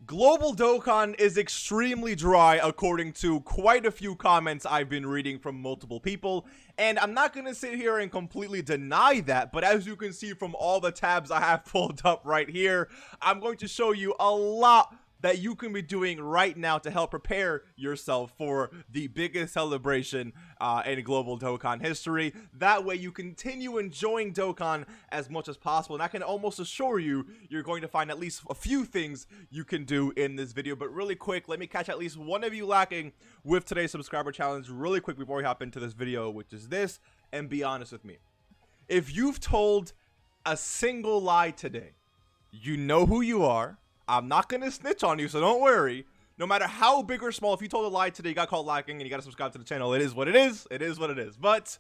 Global Dokkan is extremely dry according to quite a few comments I've been reading from multiple people, and I'm not going to sit here and completely deny that, but as you can see from all the tabs I have pulled up right here, I'm going to show you a lot that you can be doing right now to help prepare yourself for the biggest celebration in Global Dokkan history. That way you continue enjoying Dokkan as much as possible, and I can almost assure you you're going to find at least a few things you can do in this video. But really quick, let me catch at least one of you lacking with today's subscriber challenge really quick before we hop into this video, which is this. And be honest with me, if you've told a single lie today, you know who you are. I'm not going to snitch on you, so don't worry. No matter how big or small, if you told a lie today, you got caught lacking, and you got to subscribe to the channel. It is what it is. It is what it is. But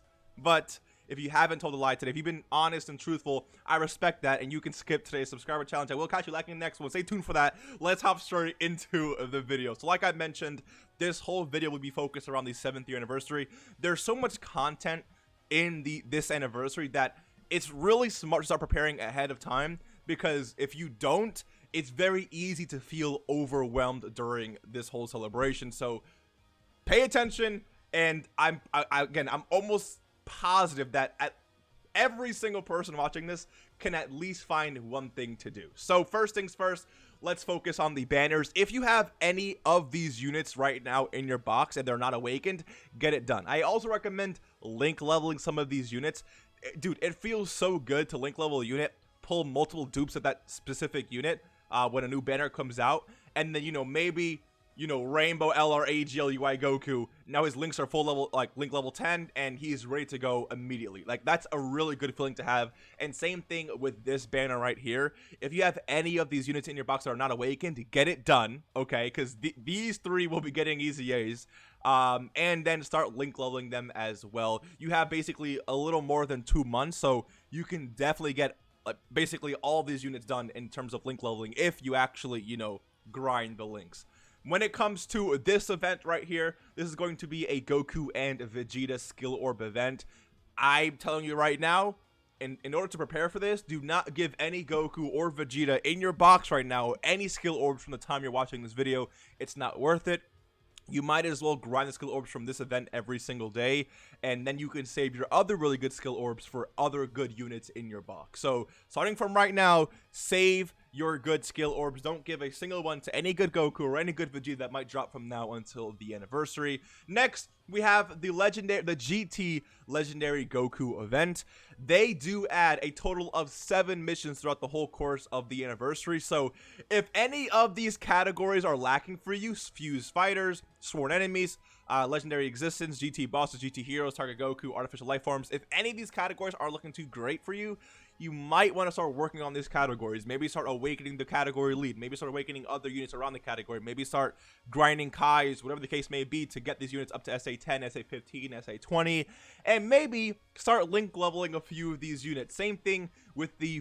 if you haven't told a lie today, if you've been honest and truthful, I respect that, and you can skip today's subscriber challenge. I will catch you lacking in the next one. Stay tuned for that. Let's hop straight into the video. So like I mentioned, this whole video will be focused around the 7th year anniversary. There's so much content in this anniversary that it's really smart to start preparing ahead of time, because if you don't, it's very easy to feel overwhelmed during this whole celebration. So pay attention, and I'm almost positive that every single person watching this can at least find one thing to do. So first things first, let's focus on the banners. If you have any of these units right now in your box and they're not awakened, get it done. I also recommend link leveling some of these units. Dude, it feels so good to link level a unit, pull multiple dupes of that specific unit when a new banner comes out, and then, maybe, Rainbow LR Goku, now his links are full level, like link level 10, and he's ready to go immediately. Like, that's a really good feeling to have. And same thing with this banner right here. If you have any of these units in your box that are not awakened, get it done, okay? Because these three will be getting easy A's. And then start link leveling them as well. You have basically a little more than 2 months, so you can definitely get basically all these units done in terms of link leveling if you actually, grind the links. When it comes to this event right here, this is going to be a Goku and Vegeta skill orb event. I'm telling you right now, in order to prepare for this, do not give any Goku or Vegeta in your box right now any skill orbs from the time you're watching this video. It's not worth it. You might as well grind the skill orbs from this event every single day, and then you can save your other really good skill orbs for other good units in your box. So starting from right now, save your good skill orbs. Don't give a single one to any good Goku or any good Vegeta that might drop from now until the anniversary. Next, we have the GT Legendary Goku event. They do add a total of 7 missions throughout the whole course of the anniversary. So if any of these categories are lacking for you, Fused Fighters, Sworn Enemies, Legendary Existence, GT Bosses, GT Heroes, Target Goku, Artificial Life Forms, if any of these categories are looking too great for you, you might want to start working on these categories. Maybe start awakening the category lead. Maybe start awakening other units around the category. Maybe start grinding Kais, whatever the case may be, to get these units up to SA10, SA15, SA20. And maybe start link leveling a few of these units. Same thing with the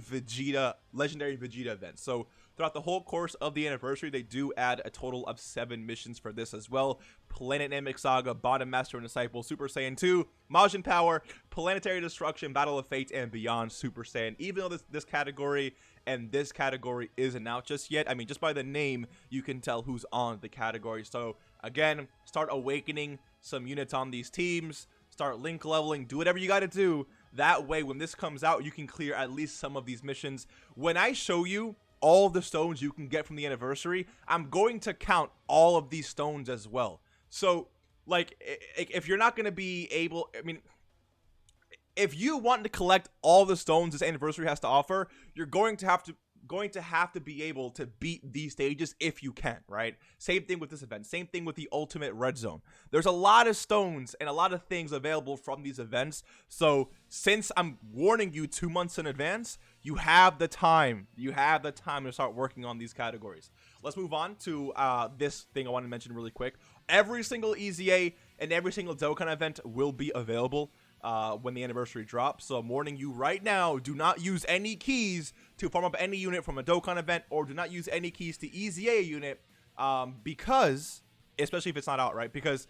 Legendary Vegeta event. So throughout the whole course of the anniversary, they do add a total of 7 missions for this as well. Planet Namek Saga, Bottom Master and Disciple, Super Saiyan 2, Majin Power, Planetary Destruction, Battle of Fate, and Beyond Super Saiyan. Even though this category and this category isn't out just yet, I mean, just by the name, you can tell who's on the category. So again, start awakening some units on these teams, start link leveling, do whatever you got to do. That way, when this comes out, you can clear at least some of these missions. When I show you all the stones you can get from the anniversary, I'm going to count all of these stones as well. So, like, if you're not going to be able, I mean, if you want to collect all the stones this anniversary has to offer, you're going to have to be able to beat these stages if you can, right? Same thing with this event. Same thing with the Ultimate Red Zone. There's a lot of stones and a lot of things available from these events. So since I'm warning you 2 months in advance, you have the time. You have the time to start working on these categories. Let's move on to this thing I want to mention really quick. Every single EZA and every single Dokkan event will be available when the anniversary drops. So I'm warning you right now, do not use any keys to farm up any unit from a Dokkan event, or do not use any keys to EZA a unit, because, especially if it's not out, right? Because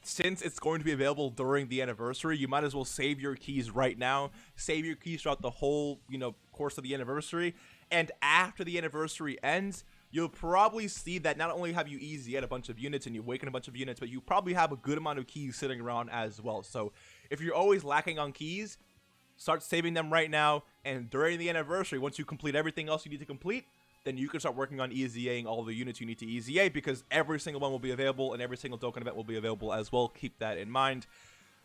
since it's going to be available during the anniversary, you might as well save your keys right now. Save your keys throughout the whole, course of the anniversary. And after the anniversary ends, you'll probably see that not only have you easy at a bunch of units and you awaken a bunch of units, but you probably have a good amount of keys sitting around as well. So if you're always lacking on keys, start saving them right now, and during the anniversary, once you complete everything else you need to complete, then you can start working on easy-aing all the units you need to easy-a, because every single one will be available and every single Dokkan event will be available as well. Keep that in mind.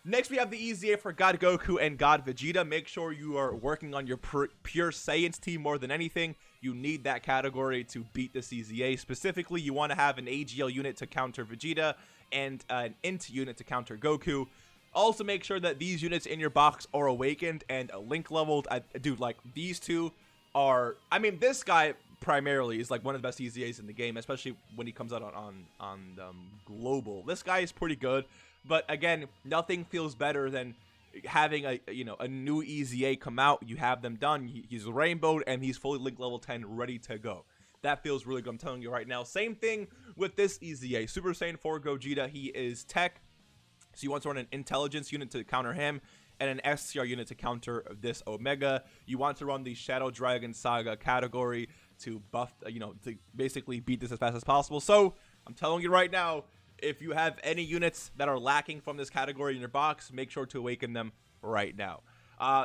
Next, we have the easy-a for God Goku and God Vegeta. Make sure you are working on your pure Saiyans team more than anything. You need that category to beat this easy-a. Specifically, you want to have an AGL unit to counter Vegeta and an Int unit to counter Goku. Also, make sure that these units in your box are awakened and link leveled. Dude, like, these two are... I mean, this guy primarily is like one of the best easy-a's in the game, especially when he comes out on global. This guy is pretty good, but again, nothing feels better than having a new easy-a come out. You have them done. He's rainbowed and he's fully link level 10, ready to go. That feels really good, I'm telling you right now. Same thing with this easy-a. Super Saiyan 4 Gogeta, he is tech, so you want to run an intelligence unit to counter him and an SCR unit to counter this Omega. You want to run the Shadow Dragon Saga category to buff, to basically beat this as fast as possible. So I'm telling you right now, if you have any units that are lacking from this category in your box, make sure to awaken them right now.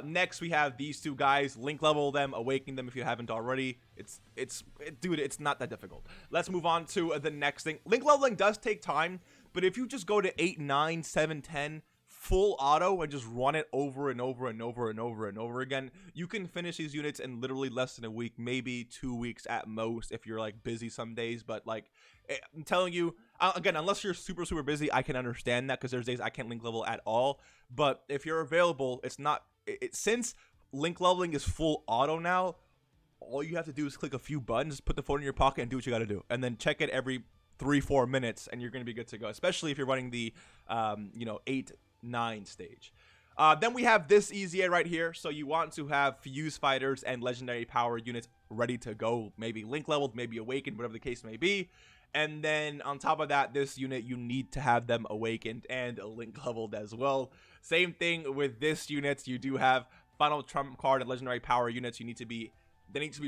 Next, we have these two guys. Link level them, awaken them if you haven't already. Dude, it's not that difficult. Let's move on to the next thing. Link leveling does take time, but if you just go to 8, 9, 7, 10, full auto and just run it over and over and over and over and over again, you can finish these units in literally less than a week, maybe 2 weeks at most if you're like busy some days. But like, I'm telling you, again, unless you're super busy, I can understand that, because there's days I can't link level at all. But if you're available, it's not since link leveling is full auto now, all you have to do is click a few buttons, put the phone in your pocket and do what you got to do, and then check it every 3-4 minutes and you're going to be good to go, especially if you're running the 8-9 stage. Then we have this easy-a right here. So you want to have Fuse Fighters and Legendary Power units ready to go, maybe link leveled, maybe awakened, whatever the case may be. And then on top of that, this unit, you need to have them awakened and link leveled as well. Same thing with this unit. You do have Final Trump Card and Legendary Power units. They need to be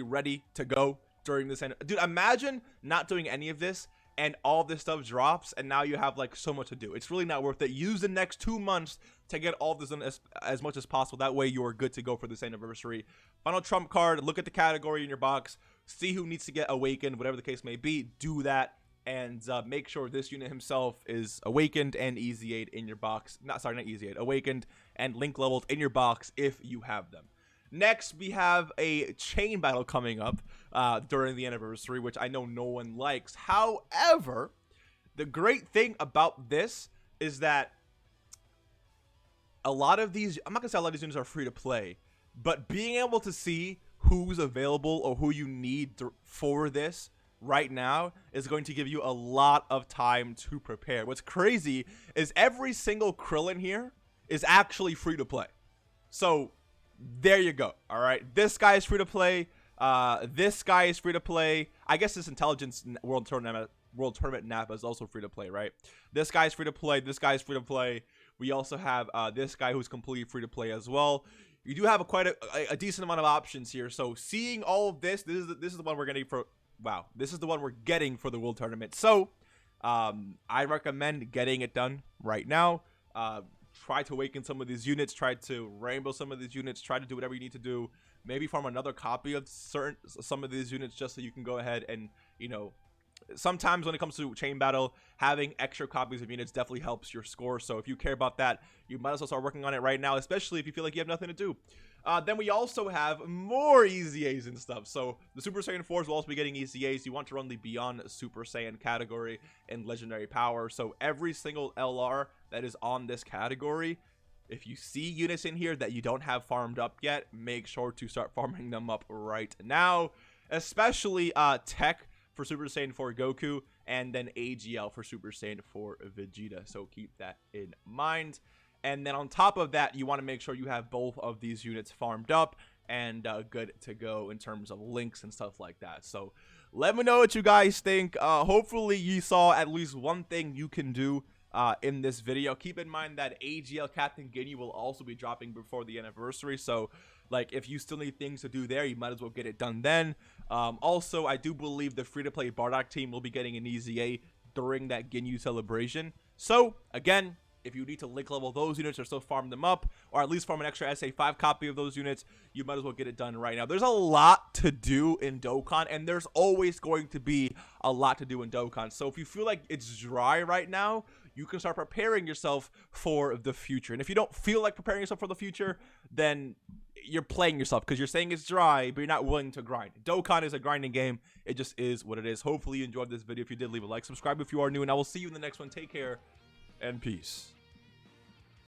ready to go during this. Dude, imagine not doing any of this and all this stuff drops, and now you have like so much to do. It's really not worth it. Use the next 2 months to get all this done as much as possible. That way you are good to go for this anniversary. Final Trump Card, look at the category in your box, see who needs to get awakened, whatever the case may be, do that, and make sure this unit himself is awakened and easy-aid in your box. Not easy-aid, awakened and link leveled in your box if you have them. Next, we have a chain battle coming up during the anniversary, which I know no one likes. However, the great thing about this is that a lot of these, I'm not going to say a lot of these units are free to play, but being able to see who's available or who you need for this right now is going to give you a lot of time to prepare. What's crazy is every single Krillin here is actually free to play. So there you go. All right, this guy is free to play. This guy is free to play. I guess this Intelligence World Tournament Napa is also free to play, right? This guy's free to play. This guy's free to play. We also have this guy who's completely free to play as well. You do have quite a decent amount of options here. So seeing all of this, this is the one we're getting for. Wow, this is the one we're getting for the World Tournament. So I recommend getting it done right now. Try to awaken some of these units, try to rainbow some of these units, try to do whatever you need to do. Maybe farm another copy of some of these units just so you can go ahead and, sometimes when it comes to chain battle, having extra copies of units definitely helps your score. So if you care about that, you might as well start working on it right now, especially if you feel like you have nothing to do. Then we also have more EZAs and stuff. So the Super Saiyan 4s will also be getting EZAs. You want to run the Beyond Super Saiyan category and Legendary Power. So every single LR that is on this category, if you see units in here that you don't have farmed up yet, make sure to start farming them up right now. Especially Tech for Super Saiyan 4 Goku, and then AGL for Super Saiyan 4 Vegeta. So keep that in mind. And then on top of that, you want to make sure you have both of these units farmed up and good to go in terms of links and stuff like that. So let me know what you guys think. Hopefully you saw at least one thing you can do in this video. Keep in mind that AGL Captain Guinea will also be dropping before the anniversary. So like if you still need things to do there, you might as well get it done then. Also, I do believe the free-to-play Bardock team will be getting an EZA during that Ginyu celebration. So, again, if you need to link level those units or still farm them up, or at least farm an extra SA5 copy of those units, you might as well get it done right now. There's a lot to do in Dokkan, and there's always going to be a lot to do in Dokkan. So if you feel like it's dry right now, you can start preparing yourself for the future. And if you don't feel like preparing yourself for the future, then you're playing yourself because you're saying it's dry, but you're not willing to grind. Dokkan is a grinding game. It just is what it is. Hopefully you enjoyed this video. If you did, leave a like, subscribe if you are new, and I will see you in the next one. Take care and peace.